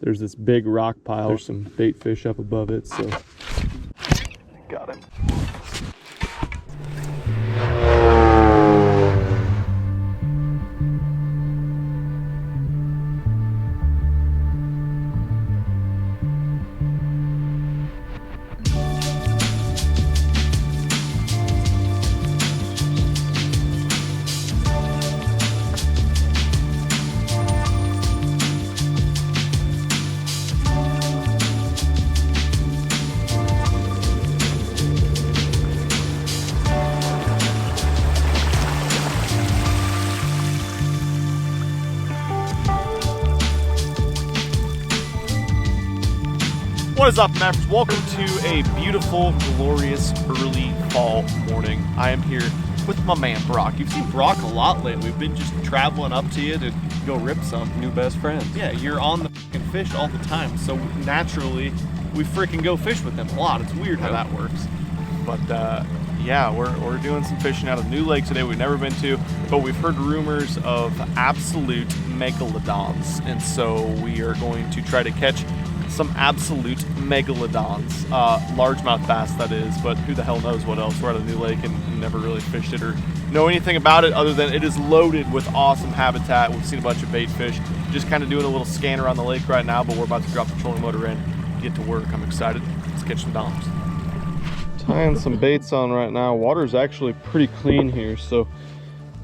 there's this big rock pile. There's some bait fish up above it, so got him. What is up, Mavericks? Welcome to a beautiful, glorious, early fall morning. I am here with my man, Brock. You've seen Brock a lot lately. We've been just traveling up to you to go rip some. New best friends. Yeah, you're on the fucking fish all the time, so naturally, we freaking go fish with them a lot. It's weird how that works. But, yeah, we're doing some fishing out of a new lake today we've never been to, but we've heard rumors of absolute megalodons, and so we are going to try to catch some absolute megalodons, largemouth bass that is, but who the hell knows what else. We're at a new lake and never really fished it or know anything about it other than it is loaded with awesome habitat. We've seen a bunch of bait fish. Just kind of doing a little scan around the lake right now, but we're about to drop the trolling motor in, get to work. I'm excited. Let's catch some doms. Tying some baits on right now. Water's actually pretty clean here, so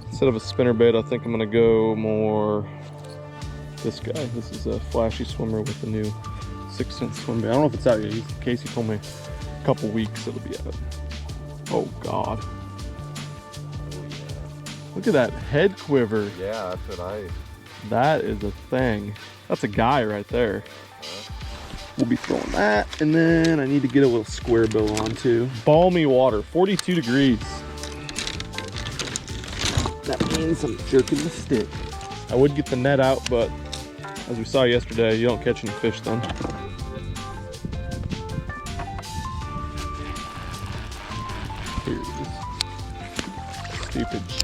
instead of a spinner bait, I think I'm gonna go more this guy. This is a flashy swimmer with the new 6-cent swim bait. I don't know if it's out yet. Casey told me a couple weeks it'll be out. Oh God. Look at that head quiver. Yeah, that's what That is a thing. That's a guy right there. We'll be throwing that, and then I need to get a little square bill on too. Balmy water, 42 degrees. That means I'm jerking the stick. I would get the net out, but as we saw yesterday, you don't catch any fish then. Here it is. Stupid shit.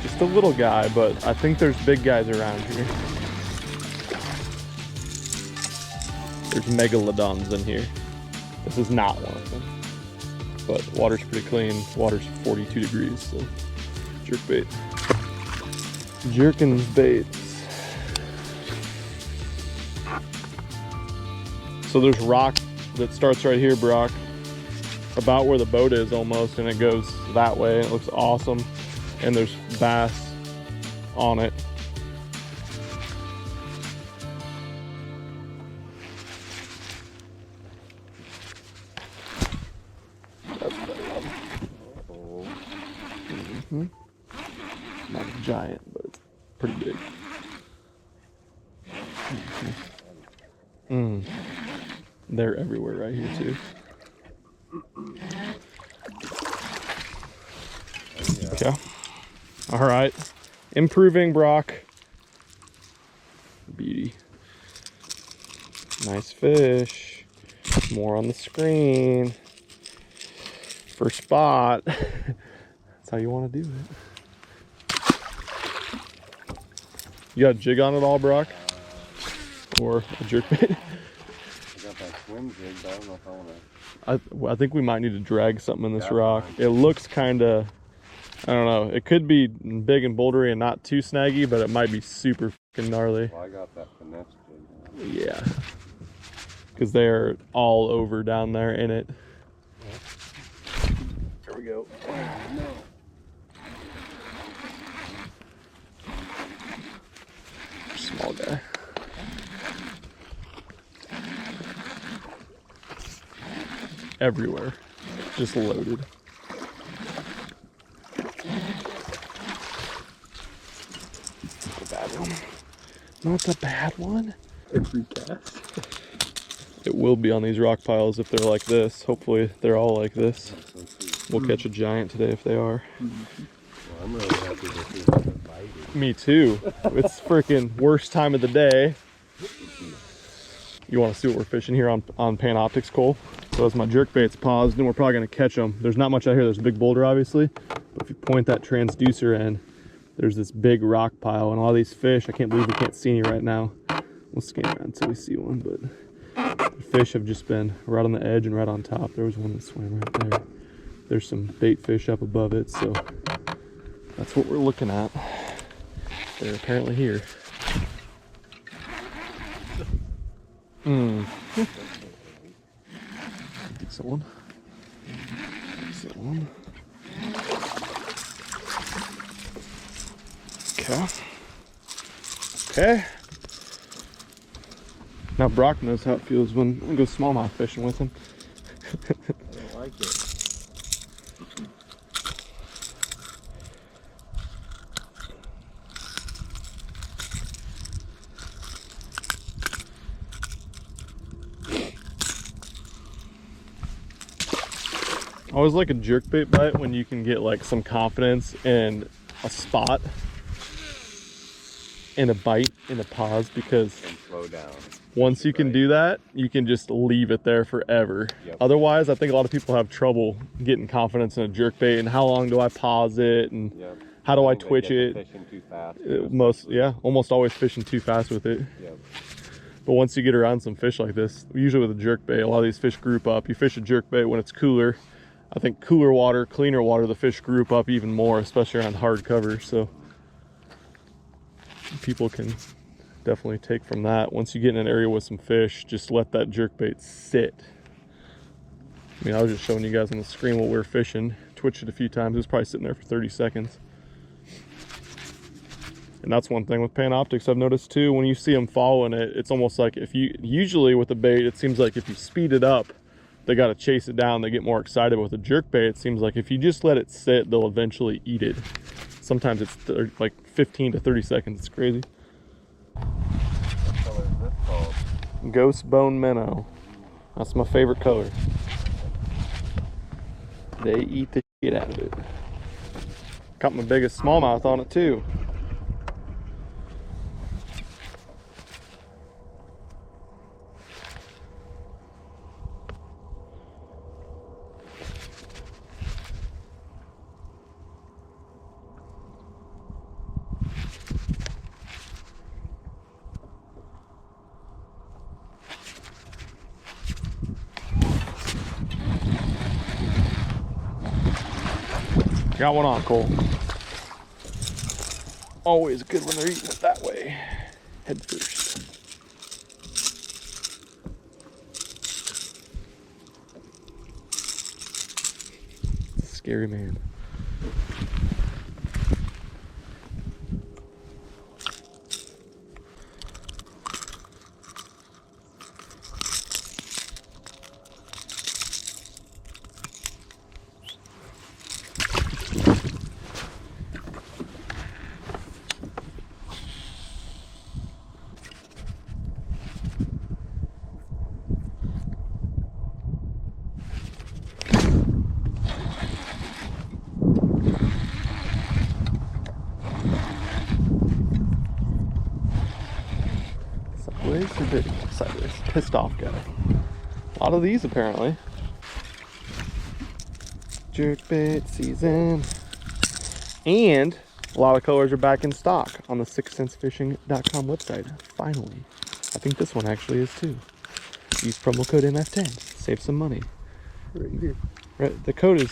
Just a little guy, but I think there's big guys around here. There's megalodons in here. This is not one of them. But water's pretty clean. Water's 42 degrees, so jerkbait. Jerking baits. So there's rock that starts right here, Brock, about where the boat is almost, and it goes that way. It looks awesome, and there's bass on it. Not a giant, but it's pretty big. They're everywhere right here too. Okay. All right. Improving, Brock. Beauty. Nice fish. More on the screen. First spot. That's how you want to do it. You got a jig on it all, Brock? Or a jerkbait? I got that swim jig, but I don't know if I want to. I think we might need to drag something in this rock. It looks kind of, I don't know. It could be big and bouldery and not too snaggy, but it might be super fucking gnarly. Well, I got that finesse jig. Yeah. Because they're all over down there in it. Here we go. No. Small guy. Everywhere. Just loaded. A bad one. No, it's a bad one. Every cast. It will be on these rock piles if they're like this. Hopefully they're all like this. We'll catch a giant today if they are. Well, I'm really happy to see them biting. Me too. It's freaking worst time of the day. You want to see what we're fishing here on Panoptics, Cole? So as my jerkbait's paused, and we're probably going to catch them. There's not much out here. There's a big boulder, obviously. But if you point that transducer in, there's this big rock pile. And all these fish, I can't believe we can't see any right now. We'll scan around until we see one. But the fish have just been right on the edge and right on top. There was one that swam right there. There's some bait fish up above it. So that's what we're looking at. They're apparently here. Decent one. Decent one. Okay. Okay. Now Brock knows how it feels when I go smallmouth fishing with him. I don't like it. I always like a jerkbait bite when you can get like some confidence in a spot and a bite and a pause, because And slow down. once you can do that, you can just leave it there forever. Yep. Otherwise, I think a lot of people have trouble getting confidence in a jerkbait and how long do I pause it and Yep. how do I They twitch get it. to Fishing too fast. Almost always fishing too fast with it. Yep. But once you get around some fish like this, usually with a jerkbait, a lot of these fish group up. You fish a jerkbait when it's cooler. I think cooler water, cleaner water, the fish group up even more, especially around hard cover. So people can definitely take from that. Once you get in an area with some fish, just let that jerkbait sit. I mean, I was just showing you guys on the screen what we were fishing. Twitched it a few times. It was probably sitting there for 30 seconds. And that's one thing with Panoptics I've noticed too. When you see them following it, it's almost like if you, usually with the bait, it seems like if you speed it up, they got to chase it down. They get more excited. With a jerkbait, it seems like if you just let it sit, they'll eventually eat it. Sometimes it's like 15 to 30 seconds. It's crazy. What color is this called? Ghost Bone Minnow. That's my favorite color. They eat the shit out of it. Got my biggest smallmouth on it too. Got one on, Cole. Always good when they're eating it that way. Head first. It's a scary man. Sideways. Pissed off guy. A lot of these apparently. Jerkbait season. And a lot of colors are back in stock on the sixcensefishing.com website. Finally. I think this one actually is too. Use promo code MF10. Save some money. Right here. Right, the code is,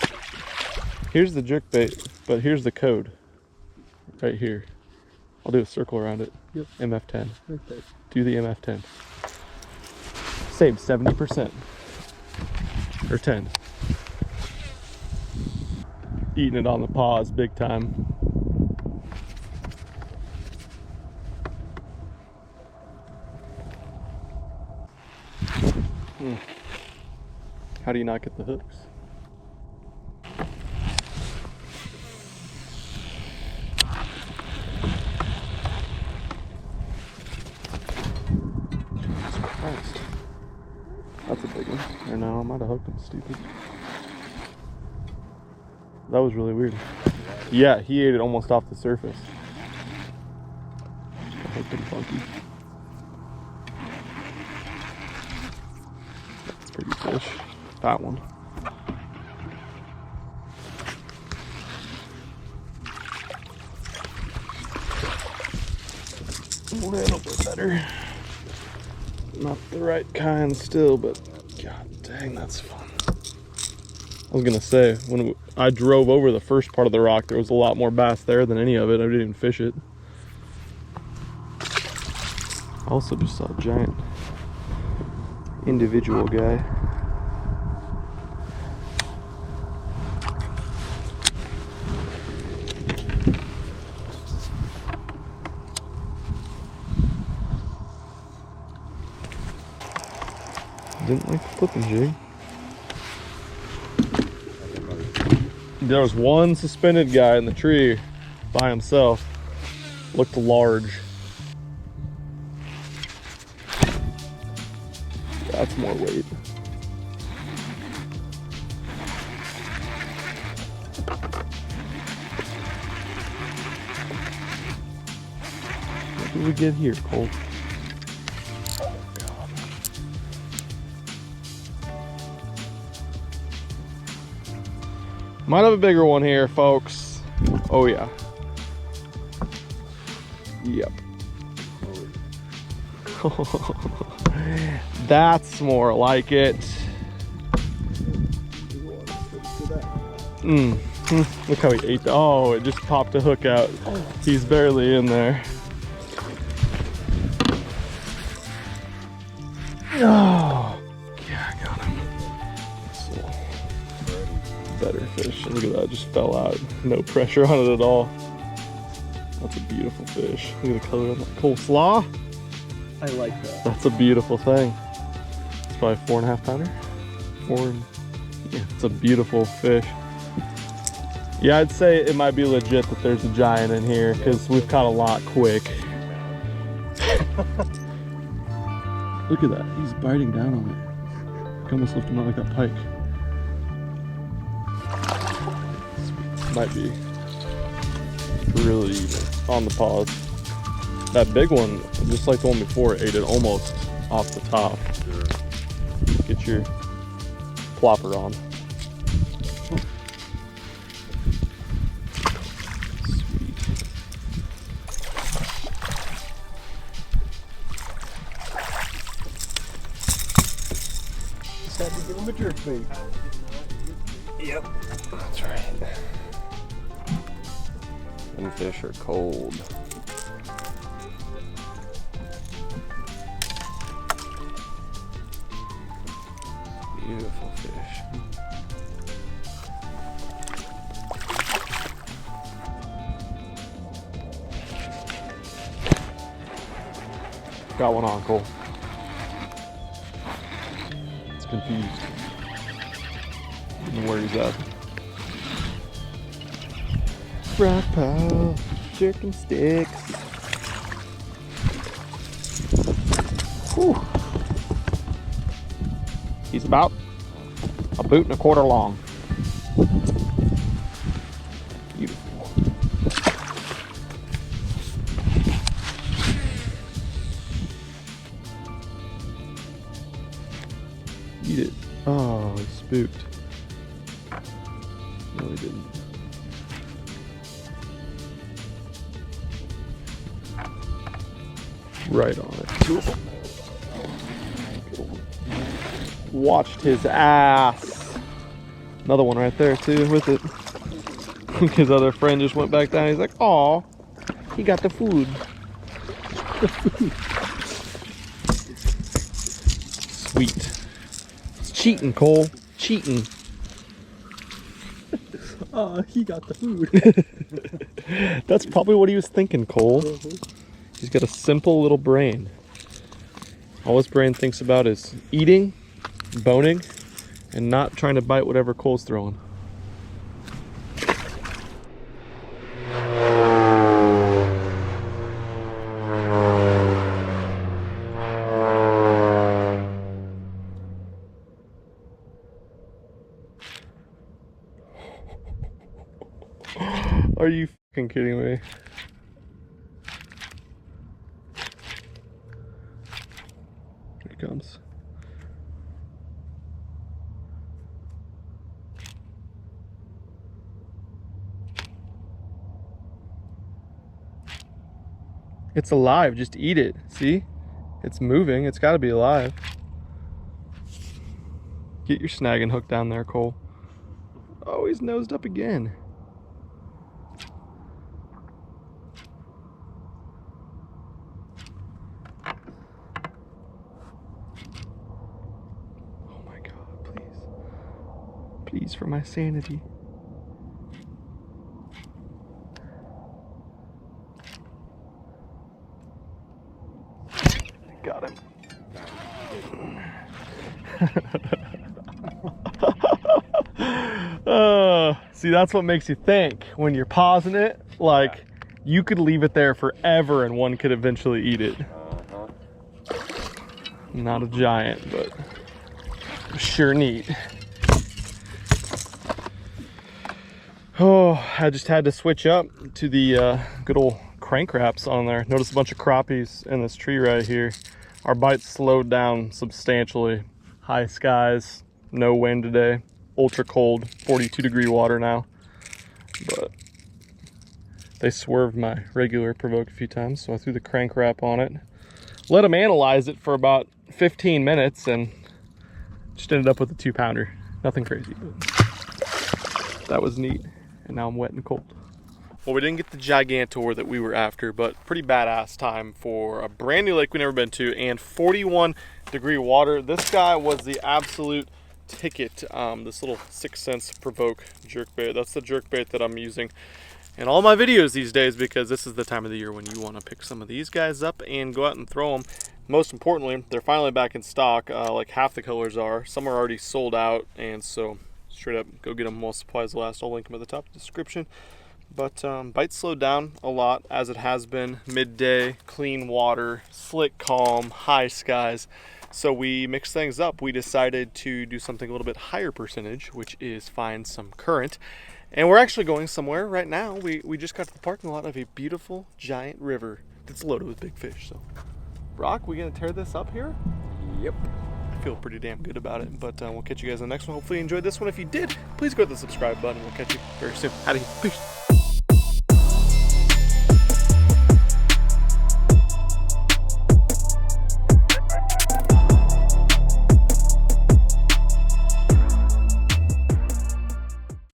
here's the jerkbait, but here's the code. Right here. I'll do a circle around it. Yep. MF10. Right there. Do the MF10. Save 70%. Or 10. Eating it on the pause big time. How do you not get the hooks? Christ. That's a big one. Or no, I might have hooked him, stupid. That was really weird. Yeah, he ate it almost off the surface. That was pretty funky. That's a pretty fish. That one. A little bit better. Not the right kind still, but god dang, that's fun. I was gonna say, when I drove over the first part of the rock, there was a lot more bass there than any of it. I didn't even fish it. I also just saw a giant individual guy. Didn't like the flipping jig. There was one suspended guy in the tree by himself. Looked large. That's more weight. What did we get here, Cole? Might have a bigger one here, folks. Oh yeah. Yep. That's more like it. Look how he ate that. Oh, it just popped a hook out. He's barely in there. Oh, yeah, I got him. Better fish. Look at that, just fell out. No pressure on it at all. That's a beautiful fish. Look at the color on that coleslaw. I like that. That's a beautiful thing. It's probably 4.5 pounder. Yeah, it's a beautiful fish. Yeah, I'd say it might be legit that there's a giant in here because we've caught a lot quick. Look at that, he's biting down on it. I almost left him out like that pike. Might be really on the pause. That big one, just like the one before, ate it almost off the top. Get your plopper on. Just had to give him a jerkbait. Yep, that's right. Them fish are cold. Beautiful fish. Got one on, Cole. It's confused. I don't know where he's at. Rock pile, jerking sticks. Whew. He's about a 1.25 long. Beautiful. Eat it. Oh, he spooked. No, he didn't. Right on it. Watched his ass. Another one right there too with it. His other friend just went back down. He's like, "Aw, he got the food." Sweet. It's cheating, Cole. Cheating. Oh, he got the food. That's probably what he was thinking, Cole. He's got a simple little brain. All his brain thinks about is eating, boning, and not trying to bite whatever Cole's throwing. Are you fucking kidding me? Here he comes. It's alive, just eat it. See? It's moving, it's gotta be alive. Get your snagging hook down there, Cole. Oh, he's nosed up again. Oh my God, please. Please, for my sanity. Got him. See, that's what makes you think when you're pausing it. Like, you could leave it there forever and one could eventually eat it. Not a giant, but sure neat. Oh, I just had to switch up to the good old crank wraps on there. Notice a bunch of crappies in this tree right here. Our bite slowed down substantially. High skies, no wind today, ultra cold, 42-degree water now. But they swerved my regular provoke a few times, so I threw the crank wrap on it. Let them analyze it for about 15 minutes and just ended up with a 2-pounder. Nothing crazy, but that was neat. And now I'm wet and cold. Well, we didn't get the Gigantor that we were after, but pretty badass time for a brand new lake we've never been to and 41-degree water. This guy was the absolute ticket. This little 6 cents provoke jerkbait. That's the jerkbait that I'm using in all my videos these days because this is the time of the year when you want to pick some of these guys up and go out and throw them. Most importantly, they're finally back in stock. Like half the colors are. Some are already sold out, and so straight up go get them while supplies last. I'll link them at the top of the description. But bite slowed down a lot, as it has been. Midday, clean water, slick calm, high skies. So we mixed things up. We decided to do something a little bit higher percentage, which is find some current. And we're actually going somewhere right now. We just got to the parking lot of a beautiful giant river that's loaded with big fish. So, Brock, we gonna tear this up here? Yep. I feel pretty damn good about it. But we'll catch you guys in the next one. Hopefully you enjoyed this one. If you did, please go to the subscribe button. We'll catch you very soon. Out of here. Peace.